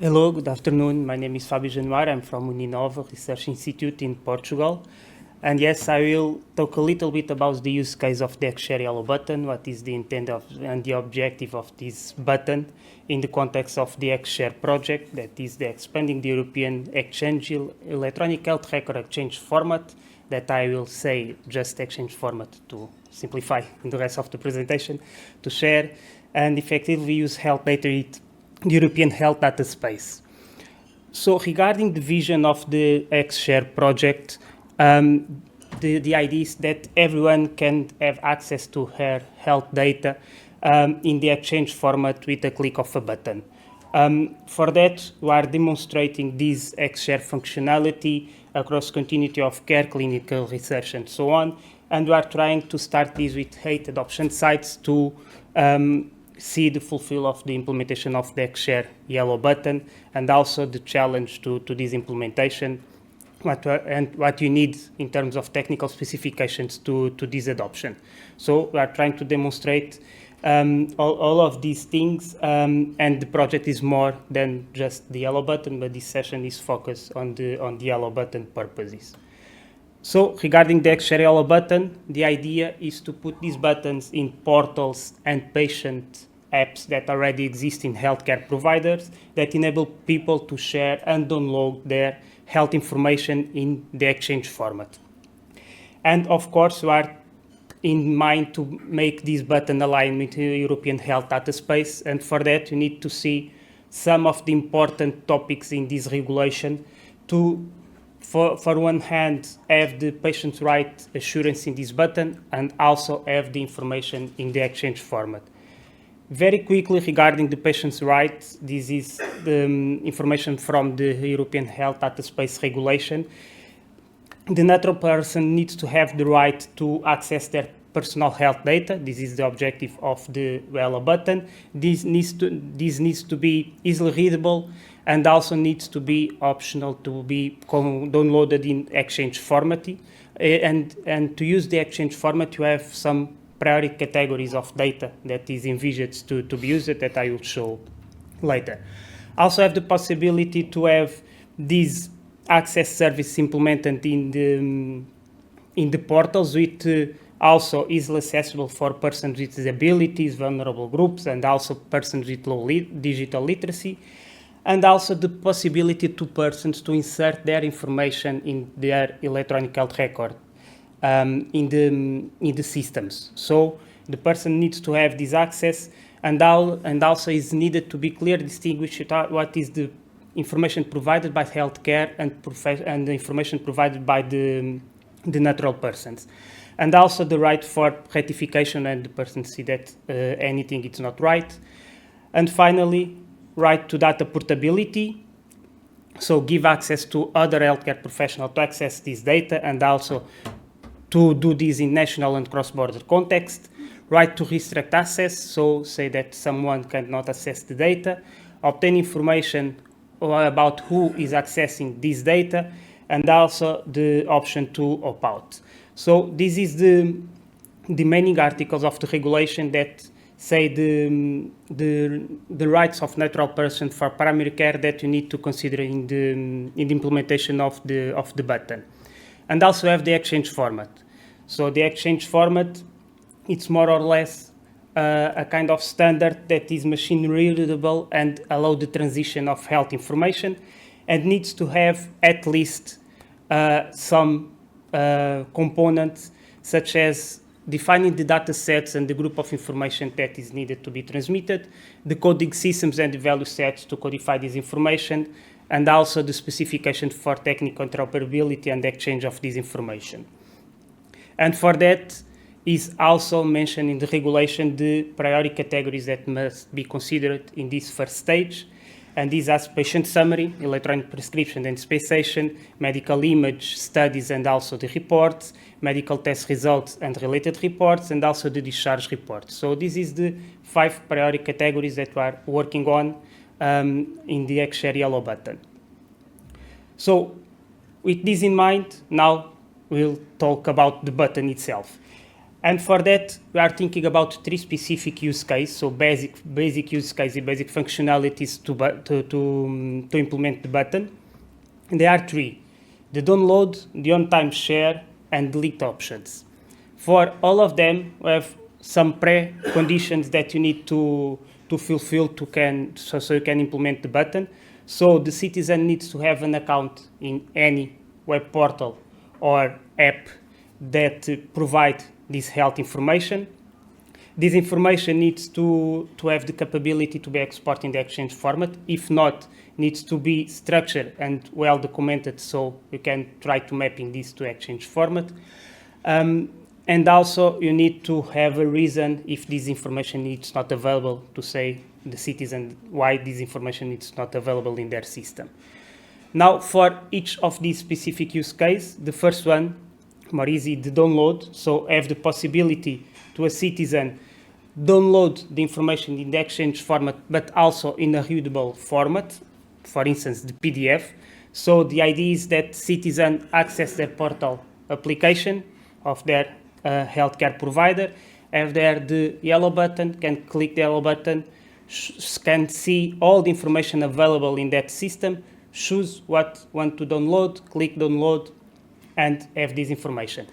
Hello, good afternoon. My name is Fabio Januario. I'm from Uninova Research Institute in Portugal. And yes, I will talk a little bit about the use case of the xSHARE yellow button, what is the intent of and the objective of this button in the context of the xSHARE project, that is the expanding the European exchange electronic health record exchange format, that I will say just exchange format to simplify in the rest of the presentation, to share and effectively use health data in the European health data space. So regarding the vision of the xSHARE project, the idea is that everyone can have access to her health data in the exchange format with a click of a button. For that, we are demonstrating this xSHARE functionality across continuity of care, clinical research, and so on. And we are trying to start this with 8 adoption sites to see the fulfill of the implementation of the xSHARE yellow button, and also the challenge to this implementation, what you need in terms of technical specifications to this adoption. So we are trying to demonstrate all of these things, and the project is more than just the yellow button, but this session is focused on the yellow button purposes. So regarding the xSHARE yellow button, the idea is to put these buttons in portals and patient apps that already exist in healthcare providers that enable people to share and download their health information in the exchange format. And of course, we are in mind to make this button align with the European health data space, and for that you need to see some of the important topics in this regulation to, for one hand, have the patient's right assurance in this button and also have the information in the exchange format. Very quickly regarding the patient's rights, this is the information from the European Health Data Space Regulation. The natural person needs to have the right to access their personal health data. This is the objective of the yellow button. This needs to be easily readable and also needs to be optional to be downloaded in exchange format. And to use the exchange format, you have some priority categories of data that is envisaged to be used that I will show later. Also have the possibility to have this access service implemented in the portals with also easily accessible for persons with disabilities, vulnerable groups, and also persons with low digital literacy, and also the possibility to persons to insert their information in their electronic health record in the systems. So the person needs to have this access, and also is needed to be clearly distinguished what is the information provided by healthcare and the information provided by the natural persons. And also the right for rectification and the person see that anything is not right. And finally, right to data portability. So give access to other healthcare professionals to access this data and also to do this in national and cross-border context. Right to restrict access, so say that someone cannot access the data. Obtain information about who is accessing this data, and also the option to opt out. So this is the main articles of the regulation that say the rights of natural person for primary care that you need to consider in the implementation of the button. And also have the exchange format. So the exchange format, it's more or less a kind of standard that is machine readable and allow the transition of health information, and needs to have at least some components such as defining the data sets and the group of information that is needed to be transmitted, the coding systems and the value sets to codify this information, and also the specification for technical interoperability and exchange of this information. And for that is also mentioned in the regulation the priority categories that must be considered in this first stage. And these are patient summary, electronic prescription and dispensation, medical image studies and also the reports, medical test results and related reports, and also the discharge report. So this is the 5 priority categories that we are working on in the xSHARE yellow button. So with this in mind, now we'll talk about the button itself. And for that, we are thinking about three specific use cases, so basic use cases, basic functionalities to implement the button. And there are three: the download, the on-time share, and delete options. For all of them, we have some preconditions that you need to fulfill so you can implement the button. So the citizen needs to have an account in any web portal or app that provide this health information. This information needs to have the capability to be exported in the Exchange format. If not, needs to be structured and well documented so you can try to mapping this to Exchange format. And also you need to have a reason if this information is not available to say the citizen why this information is not available in their system. Now for each of these specific use cases, the first one, more easy, the download. So have the possibility to a citizen download the information in the Exchange format, but also in a readable format, for instance, the PDF. So the idea is that citizens access their portal application of their healthcare provider, have there the yellow button, can click the yellow button, can see all the information available in that system, choose what want to download, click download, and have this information.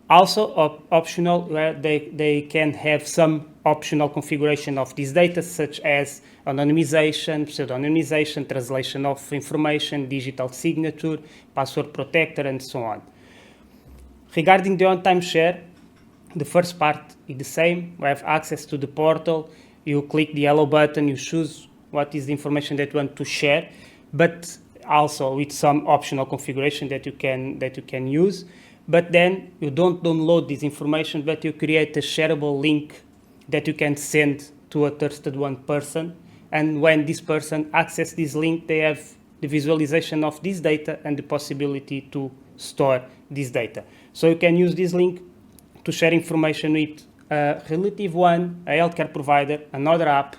Also optional, where they can have some optional configuration of this data, such as anonymization, pseudonymization, translation of information, digital signature, password protector, and so on. Regarding the on-time share, the first part is the same. We have access to the portal. You click the yellow button, you choose what is the information that you want to share, but also with some optional configuration that you can use. But then you don't download this information, but you create a shareable link that you can send to a trusted one person. And when this person accesses this link, they have the visualization of this data and the possibility to store this data. So you can use this link to share information with a relative one, a healthcare provider, another app.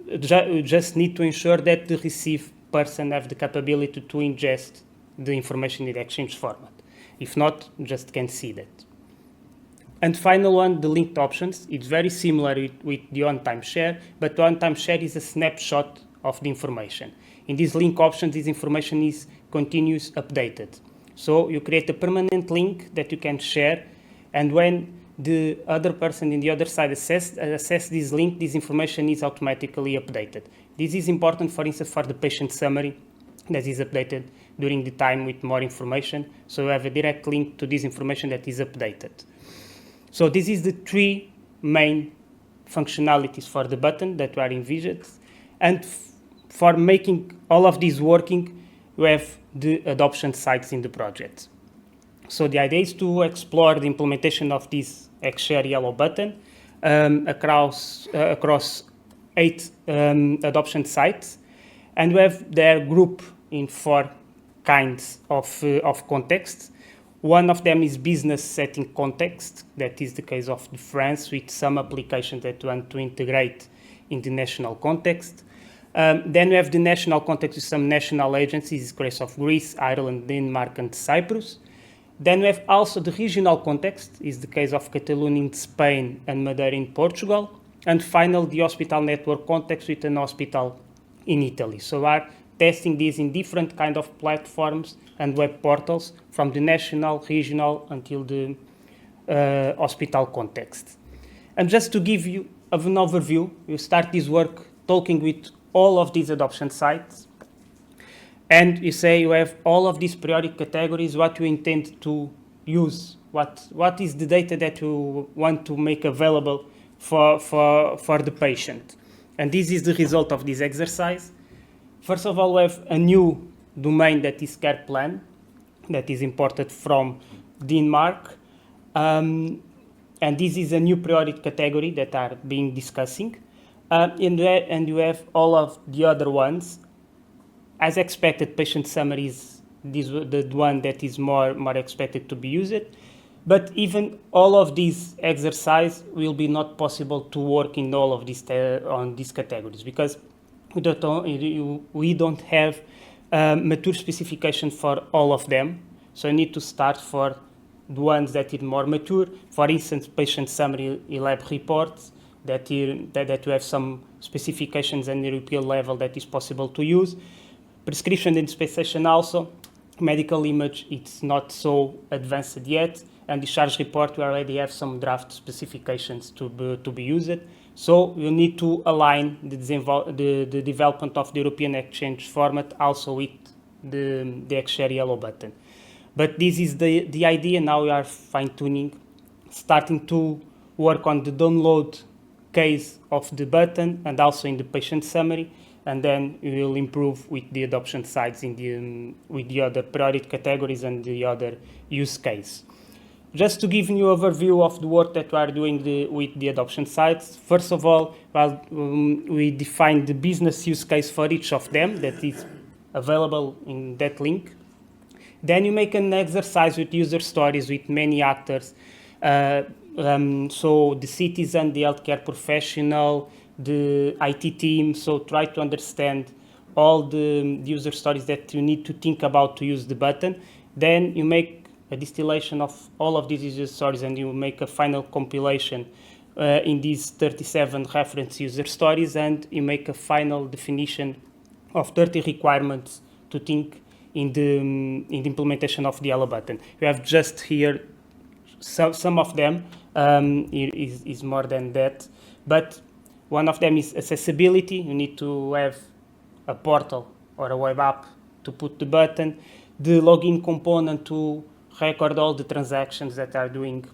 You just need to ensure that the receive person have the capability to ingest the information in the Exchange format. If not, just can't see that. And final one, the linked options. It's very similar with the on-time share, but the on-time share is a snapshot of the information. In these link options, this information is continuous updated. So you create a permanent link that you can share, and when the other person in the other side access this link, this information is automatically updated. This is important, for instance, for the patient summary that is updated during the time with more information. So you have a direct link to this information that is updated. So this is the three main functionalities for the button that were envisioned. And for making all of this working, we have the adoption sites in the project. So the idea is to explore the implementation of this xSHARE yellow button across 8 adoption sites. And we have their group in 4 kinds of contexts. One of them is business setting context. That is the case of France, with some applications that want to integrate in the national context. Then we have the national context with some national agencies, the case of Greece, Ireland, Denmark, and Cyprus. Then we have also the regional context, is the case of Catalonia in Spain and Madeira in Portugal. And finally, the hospital network context with an hospital in Italy. So we are testing these in different kind of platforms and web portals, from the national, regional, until the hospital context. And just to give you an overview, you start this work talking with all of these adoption sites. And you say you have all of these periodic categories, what you intend to use, what is the data that you want to make available for the patient. And this is the result of this exercise. First of all, we have a new domain that is care plan, that is imported from Denmark. And this is a new periodic category that are being discussing. And you have all of the other ones. As expected, patient summaries, the one that is more expected to be used. But even all of these exercise will be not possible to work in all of these on these categories, because we don't have mature specification for all of them. So you need to start for the ones that are more mature. For instance, patient summary lab reports that you have some specifications at the European level that is possible to use. Prescription and dispensation also. Medical image, it's not so advanced yet. And discharge report, we already have some draft specifications to be used. So you need to align the development of the European exchange format also with the xSHARE yellow button. But this is the idea. Now we are fine-tuning, starting to work on the download case of the button and also in the patient summary, and then we will improve with the adoption sites with the other priority categories and the other use case. Just to give you an overview of the work that we are doing with the adoption sites, first of all, we define the business use case for each of them that is available in that link. Then you make an exercise with user stories with many actors. So the citizen, the healthcare professional, the IT team. So try to understand all the user stories that you need to think about to use the button. Then you make a distillation of all of these user stories and you make a final compilation in these 37 reference user stories, and you make a final definition of 30 requirements to think in the implementation of the yellow button. We have just here some of them, is more than that, but one of them is accessibility. You need to have a portal or a web app to put the button. The login component to record all the transactions that are doing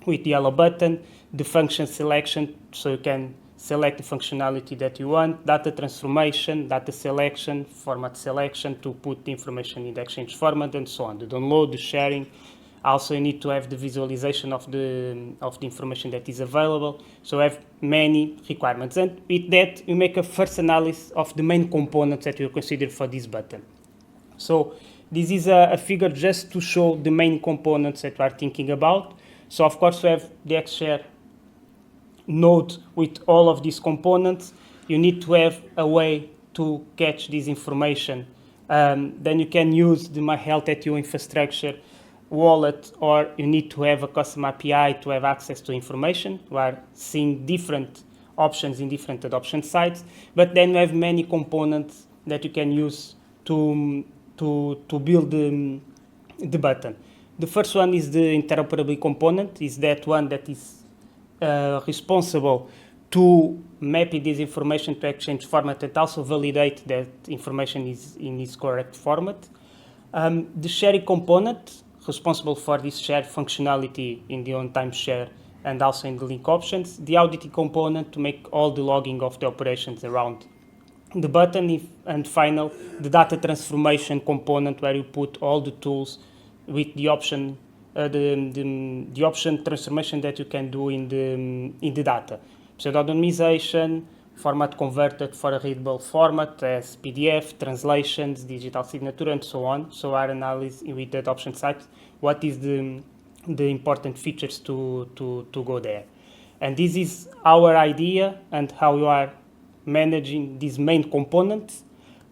with the yellow button. The function selection, so you can select the functionality that you want. Data transformation, data selection, format selection to put the information in the exchange format, and so on. The download, the sharing. Also, you need to have the visualization of the information that is available. So, have many requirements. And with that, you make a first analysis of the main components that you consider for this button. So, this is a figure just to show the main components that we are thinking about. So, of course, we have the xSHARE node with all of these components. You need to have a way to catch this information. Then you can use the My Health at You infrastructure wallet, or you need to have a custom API to have access to information. We are seeing different options in different adoption sites, but then we have many components that you can use to build the button. The first one is the interoperability component, is that one that is responsible to map this information to exchange format and also validate that information is in its correct format. The sharing component, responsible for this share functionality in the on-time share and also in the link options. The auditing component to make all the logging of the operations around the button. And final, the data transformation component, where you put all the tools with the option, the option transformation that you can do in the data. Pseudonymization, format converted for a readable format as PDF, translations, digital signature, and so on. So our analysis with the adoption site, what is the important features to go there. And this is our idea and how you are managing these main components.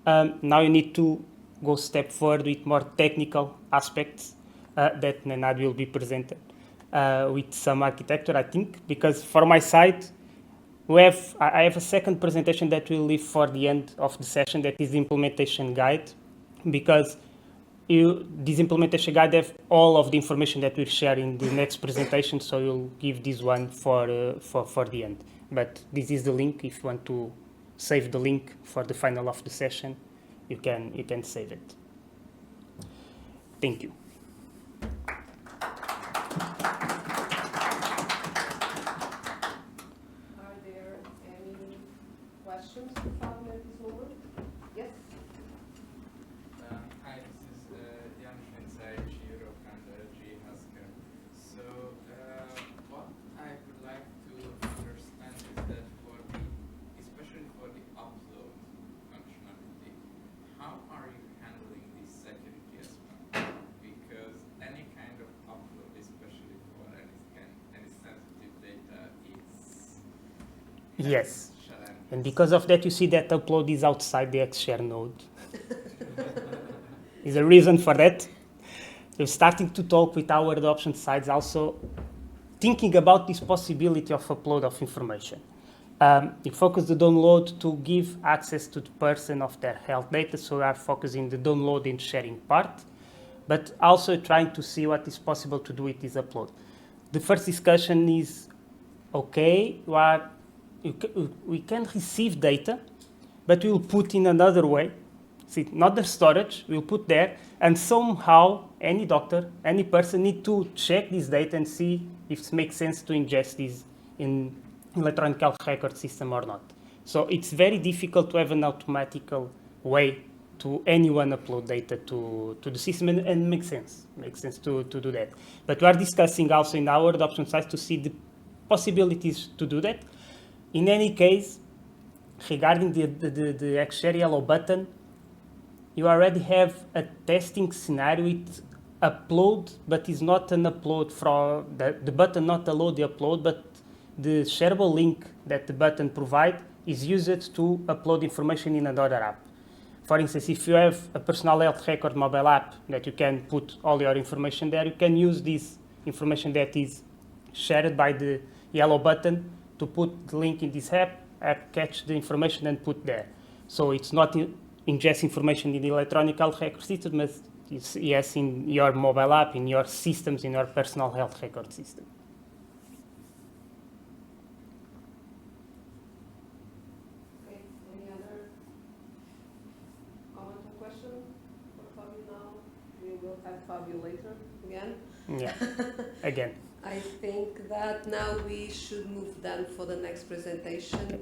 Now you need to go a step forward with more technical aspects that Nenad will be presented with some architecture, I think, because for my side, I have a second presentation that we'll leave for the end of the session, that is the implementation guide, because this implementation guide have all of the information that we'll share in the next presentation, so you'll give this one for the end. But this is the link. If you want to save the link for the final of the session, you can save it. Thank you. Questions to Fabio at this moment? Yes? Hi, this is Jan Schwenzai, Europe and xSHARE. So what I would like to understand is that especially for the upload functionality, how are you handling the security aspect? Because any kind of upload, especially for any sensitive data, is Yes. And because of that, you see that upload is outside the xSHARE node. Is a reason for that. we're starting to talk with our adoption sites also, thinking about this possibility of upload of information. We focus the download to give access to the person of their health data, so we are focusing the download and sharing part, but also trying to see what is possible to do with this upload. The first discussion is, okay, we can receive data, but we will put in another way. See, not the storage, we'll put there, and somehow any doctor, any person need to check this data and see if it makes sense to ingest this in electronic health record system or not. So it's very difficult to have an automatical way to anyone upload data to the system, and makes sense to do that. But we are discussing also in our adoption sites to see the possibilities to do that. In any case, regarding the xSHARE yellow button, you already have a testing scenario with upload, but it's not an upload from the button not allow the upload, but the shareable link that the button provides is used to upload information in another app. For instance, if you have a personal health record mobile app that you can put all your information there, you can use this information that is shared by the yellow button to put the link in this app catch the information and put there. So it's not ingest information in the electronic health record system, but it's yes in your mobile app, in your systems, in your personal health record system. Okay, any other comment or question for Fabio now? We will have Fabio later again. Yeah, again. I think that now we should move then for the next presentation